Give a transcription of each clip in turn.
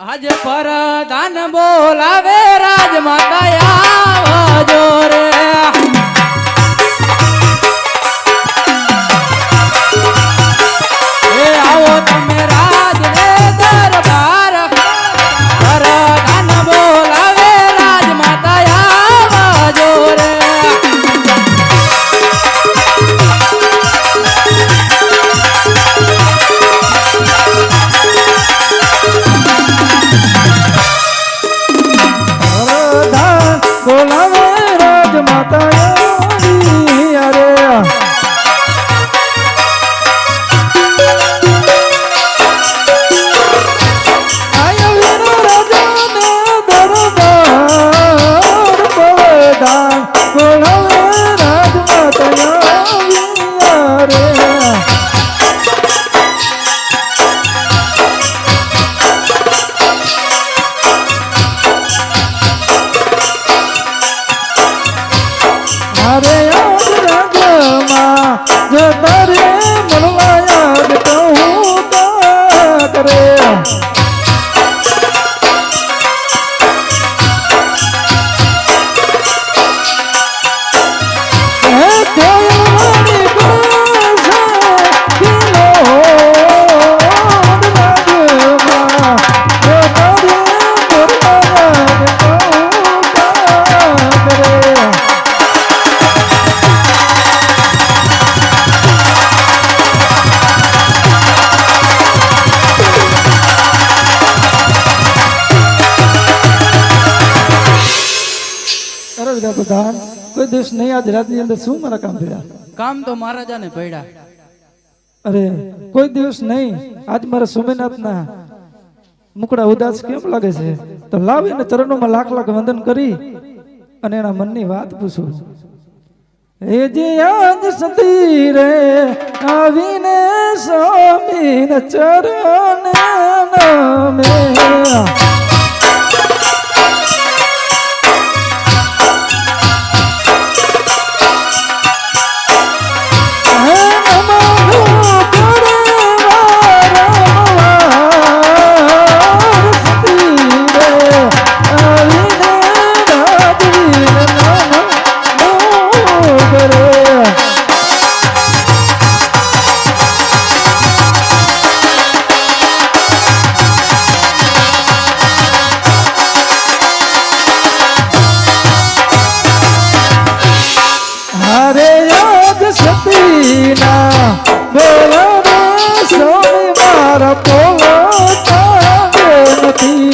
આજ પરદાન બોલાવે રાજમાતા આવજો રે એ આવો તમે રાજ રે દરબાર પરદાન બોલાવે રાજમાતા આવજો રે બોલાવે રાજમાતા અરે આયો વીર રાજાને દરબાર બળદાન બોલાવે રાજમાતા અરે અરે યાદ રાજમાં જતા રે મળવા યાદ કહું કરે બધા કોઈ દિવસ નહીં આજ રાતની અંદર શું મારા કામ થયા કામ તો મહારાજાને પડ્યા અરે કોઈ દિવસ નહીં આજ મારા સોમનાથના મુકડા ઉદાસ કેમ લાગે છે તો લાવીને ચરણોમાં લાખ લાખ વંદન કરી અને એના મનની વાત પૂછું એ જે આજ સતી રે આવીને સ્વામીને ચરણ નમે સતીના બોલાવે સ્વામી મારા પોતા નથી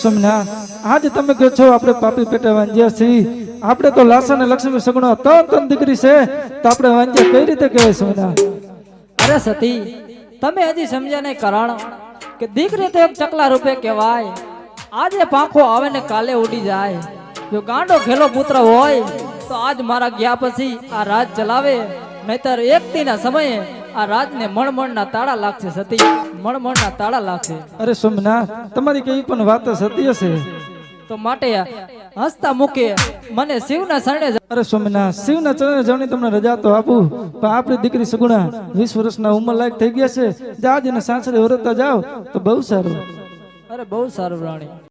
સોમનાથ આજ તમે કહો છો આપણે પાપી પેટે વાંજ્યા છીએ, આપણે તો લાસા ને લક્ષ્મી સગુણો તન દીકરી છે તો આપણે વાંજ્યા કઈ રીતે કહેવાય સોમનાથ? અરે સતી, તમે હજી સમજ્યા નહીં કારણ કે દીકરી તો એક ચકલા રૂપે કહેવાય. આજે પાંખો આવે ને કાલે ઉડી જાય. જો ગાંડો ઘેલો પુત્ર હોય તો આજ મારા ગયા પછી આ રાજ ચલાવે, નહીતર એક દીના સમયે આ રાજને મણમણના તાળા લાગશે સતી, મણમણના તાળા લાગશે. અરે સોમનાથ તમારી કઈ પણ વાત સત્ય છે. તો માટે હસતા મૂકે મને શિવના શરણે અરે સોમનાથ શિવના ચરણે જવાની તમને રજા તો આપું, પણ આપણી દીકરી સગુણા 20 વર્ષના ઉંમર લાયક થઈ ગયા છે. જાજ એને સાસરે વરતતા જાઓ તો બહુ સારું. અરે બહુ સારું રાણી.